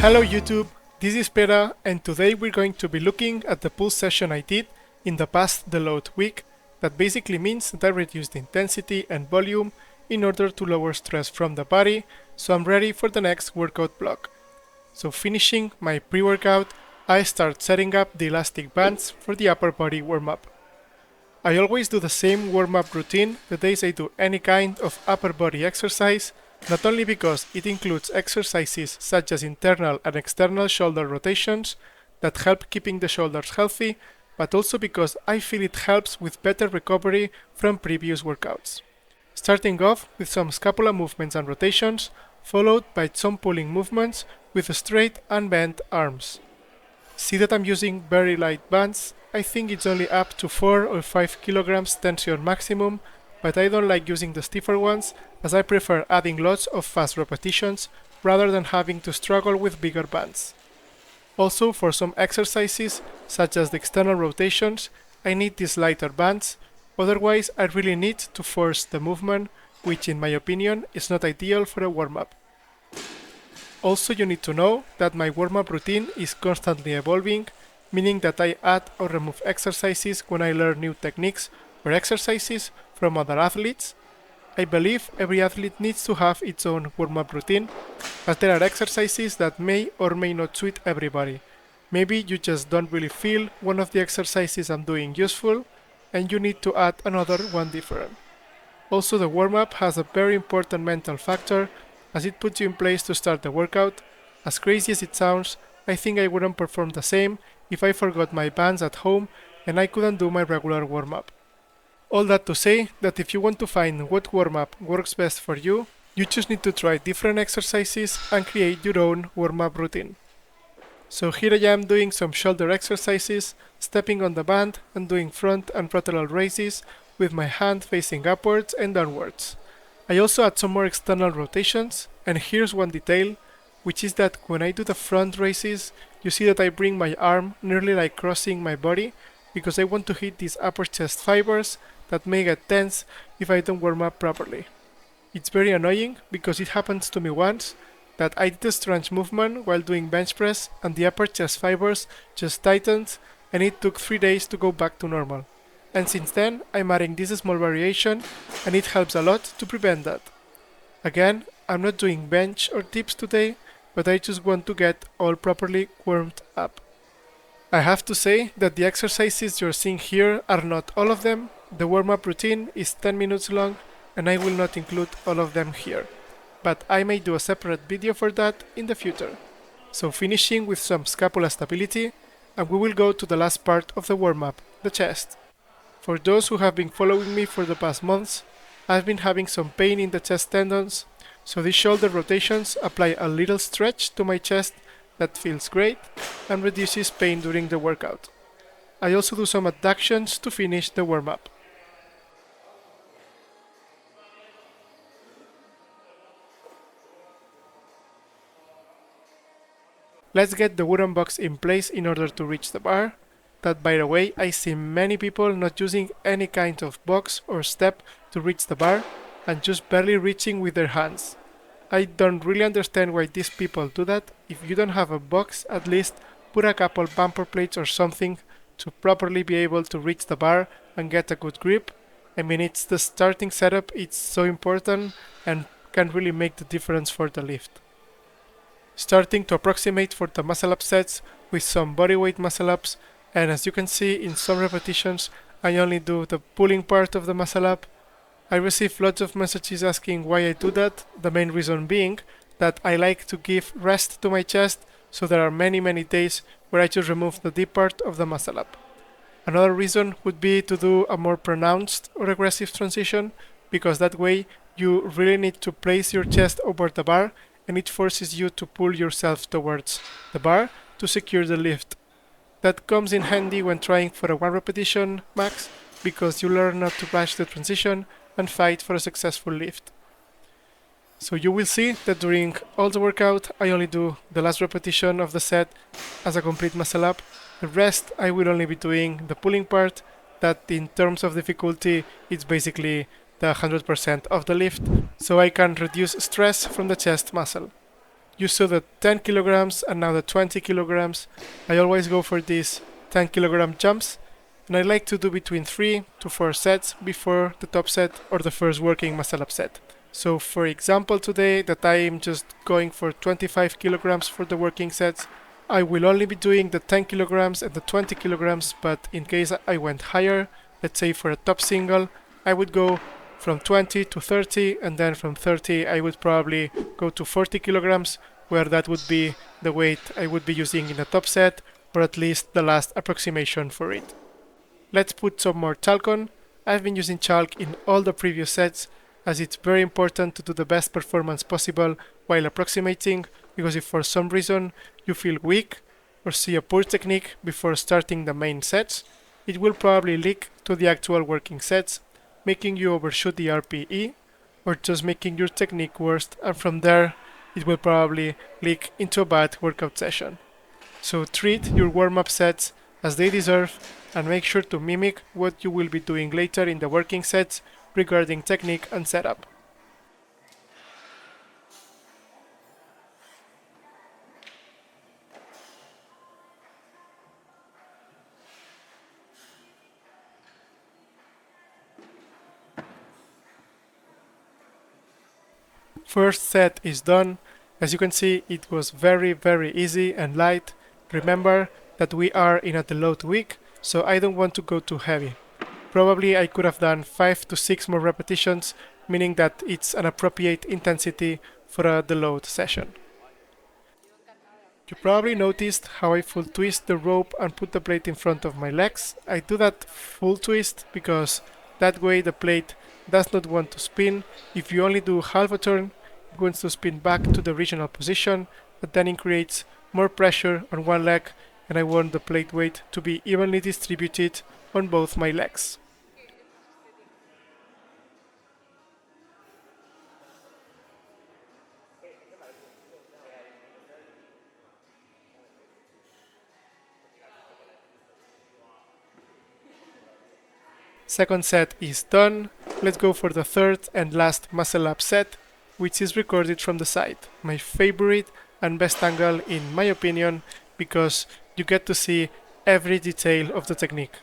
Hello YouTube, this is Pere, and today we're going to be looking at the pull session I did in the past deload week. That basically means that I reduced intensity and volume in order to lower stress from the body, so I'm ready for the next workout block. So finishing my pre-workout, I start setting up the elastic bands for the upper body warm-up. I always do the same warm-up routine the days I do any kind of upper body exercise, not only because it includes exercises such as internal and external shoulder rotations that help keeping the shoulders healthy, but also because I feel it helps with better recovery from previous workouts. Starting off with some scapula movements and rotations, followed by some pulling movements with straight and bent arms. See that I'm using very light bands. I think it's only up to 4 or 5 kilograms tension maximum, but I don't like using the stiffer ones as I prefer adding lots of fast repetitions rather than having to struggle with bigger bands. Also, for some exercises, such as the external rotations, I need these lighter bands, otherwise I really need to force the movement, which in my opinion is not ideal for a warm-up. Also, you need to know that my warm-up routine is constantly evolving, meaning that I add or remove exercises when I learn new techniques or exercises from other athletes. I believe every athlete needs to have its own warm-up routine, as there are exercises that may or may not suit everybody. Maybe you just don't really feel one of the exercises I'm doing useful, and you need to add another one different. Also, the warm-up has a very important mental factor, as it puts you in place to start the workout. As crazy as it sounds, I think I wouldn't perform the same if I forgot my bands at home and I couldn't do my regular warm-up. All that to say that if you want to find what warm-up works best for you, you just need to try different exercises and create your own warm-up routine. So here I am doing some shoulder exercises, stepping on the band and doing front and lateral raises with my hand facing upwards and downwards. I also add some more external rotations, and here's one detail, which is that when I do the front raises, you see that I bring my arm nearly like crossing my body because I want to hit these upper chest fibers that may get tense if I don't warm up properly. It's very annoying because it happens to me once that I did a strange movement while doing bench press and the upper chest fibers just tightened and it took 3 days to go back to normal. And since then I'm adding this small variation and it helps a lot to prevent that. Again, I'm not doing bench or dips today, but I just want to get all properly warmed up. I have to say that the exercises you're seeing here are not all of them. The warm-up routine is 10 minutes long and I will not include all of them here, but I may do a separate video for that in the future. So finishing with some scapula stability, and we will go to the last part of the warm-up, the chest. For those who have been following me for the past months, I've been having some pain in the chest tendons, so these shoulder rotations apply a little stretch to my chest that feels great and reduces pain during the workout. I also do some adductions to finish the warm-up. Let's get the wooden box in place in order to reach the bar. That, by the way, I see many people not using any kind of box or step to reach the bar and just barely reaching with their hands. I don't really understand why these people do that. If you don't have a box, at least put a couple bumper plates or something to properly be able to reach the bar and get a good grip. I mean, it's the starting setup, it's so important and can really make the difference for the lift. Starting to approximate for the muscle up sets with some bodyweight muscle ups, and as you can see in some repetitions I only do the pulling part of the muscle up. I receive lots of messages asking why I do that, the main reason being that I like to give rest to my chest, so there are many days where I just remove the deep part of the muscle up. Another reason would be to do a more pronounced or aggressive transition, because that way you really need to place your chest over the bar and it forces you to pull yourself towards the bar to secure the lift. That comes in handy when trying for a 1 repetition max, because you learn not to rush the transition and fight for a successful lift. So you will see that during all the workout I only do the last repetition of the set as a complete muscle up. The rest I will only be doing the pulling part, that in terms of difficulty it's basically the 100% of the lift, so I can reduce stress from the chest muscle. You saw the 10 kilograms and now the 20 kilograms. I always go for these 10 kilogram jumps, and I like to do between 3 to 4 sets before the top set or the first working muscle up set. So for example today that I am just going for 25 kilograms for the working sets, I will only be doing the 10 kilograms and the 20 kilograms, but in case I went higher, let's say for a top single, I would go from 20 to 30, and then from 30 I would probably go to 40 kilograms, where that would be the weight I would be using in a top set, or at least the last approximation for it. Let's put some more chalk on. I've been using chalk in all the previous sets, as it's very important to do the best performance possible while approximating, because if for some reason you feel weak or see a poor technique before starting the main sets, it will probably leak to the actual working sets, making you overshoot the RPE or just making your technique worse, and from there it will probably leak into a bad workout session. So treat your warm-up sets as they deserve and make sure to mimic what you will be doing later in the working sets regarding technique and setup. First set is done. As you can see, it was very easy and light. Remember that we are in a deload week, so I don't want to go too heavy. Probably I could have done 5 to 6 more repetitions, meaning that it's an appropriate intensity for a deload session. You probably noticed how I full twist the rope and put the plate in front of my legs. I do that full twist because that way the plate does not want to spin. If you only do half a turn, it wants to spin back to the original position, but then it creates more pressure on one leg, and I want the plate weight to be evenly distributed on both my legs. Second set is done. Let's go for the third and last muscle up set, which is recorded from the side. My favorite and best angle in my opinion, because you get to see every detail of the technique.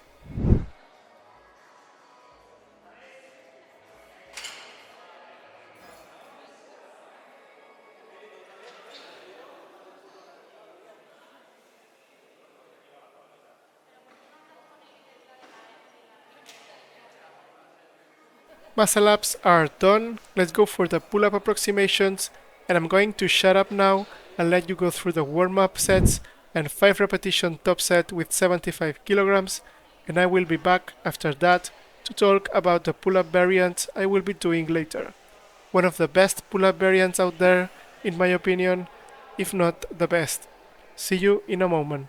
Muscle ups are done. Let's go for the pull-up approximations, and I'm going to shut up now and let you go through the warm-up sets and 5 repetition top set with 75 kilograms, and I will be back after that to talk about the pull-up variant I will be doing later. One of the best pull-up variants out there, in my opinion, if not the best. See you in a moment.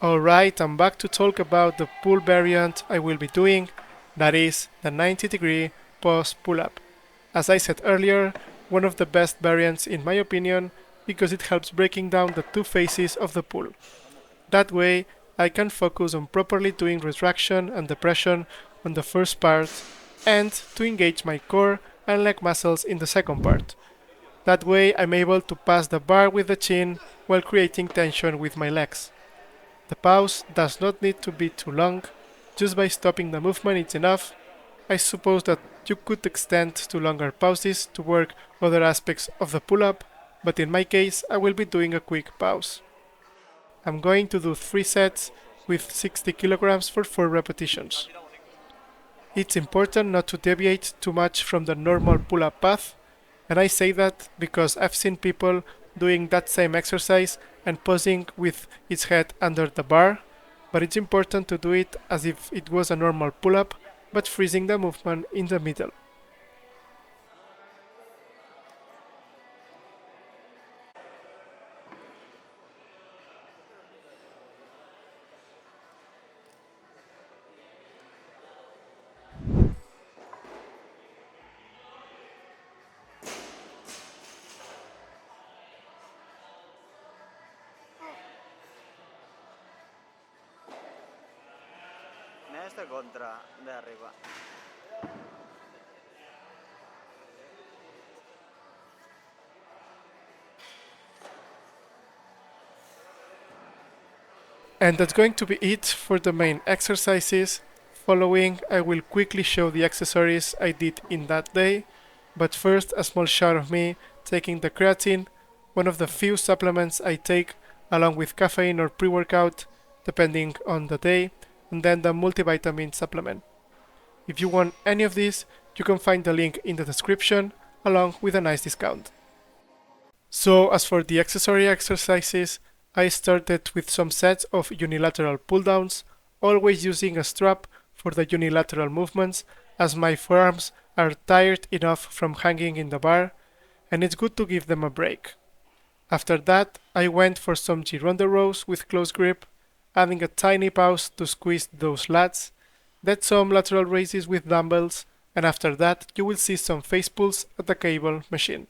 Alright, I'm back to talk about the pull variant I will be doing, that is the 90-degree pause pull-up. As I said earlier, one of the best variants in my opinion, because it helps breaking down the two phases of the pull. That way, I can focus on properly doing retraction and depression on the first part, and to engage my core and leg muscles in the second part. That way I'm able to pass the bar with the chin while creating tension with my legs. The pause does not need to be too long, just by stopping the movement it's enough. I suppose that you could extend to longer pauses to work other aspects of the pull-up, but in my case I will be doing a quick pause. I'm going to do 3 sets with 60 kilograms for 4 repetitions. It's important not to deviate too much from the normal pull-up path, and I say that because I've seen people doing that same exercise and posing with its head under the bar, but it's important to do it as if it was a normal pull-up, but freezing the movement in the middle. Este contra de arriba. And that's going to be it for the main exercises. Following, I will quickly show the accessories I did in that day, but first a small shot of me taking the creatine, one of the few supplements I take along with caffeine or pre-workout, depending on the day, and then the multivitamin supplement. If you want any of these, you can find the link in the description, along with a nice discount. So as for the accessory exercises, I started with some sets of unilateral pull-downs, always using a strap for the unilateral movements, as my forearms are tired enough from hanging in the bar, and it's good to give them a break. After that, I went for some Gironde rows with close grip, adding a tiny pause to squeeze those lats, then some lateral raises with dumbbells, and after that you will see some face pulls at the cable machine.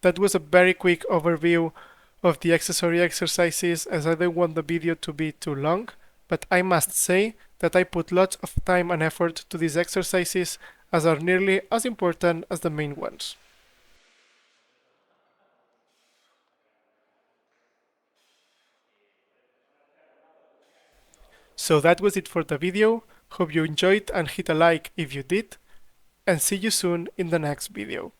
That was a very quick overview of the accessory exercises, as I don't want the video to be too long, but I must say that I put lots of time and effort to these exercises, as are nearly as important as the main ones. So that was it for the video. Hope you enjoyed and hit a like if you did, and see you soon in the next video.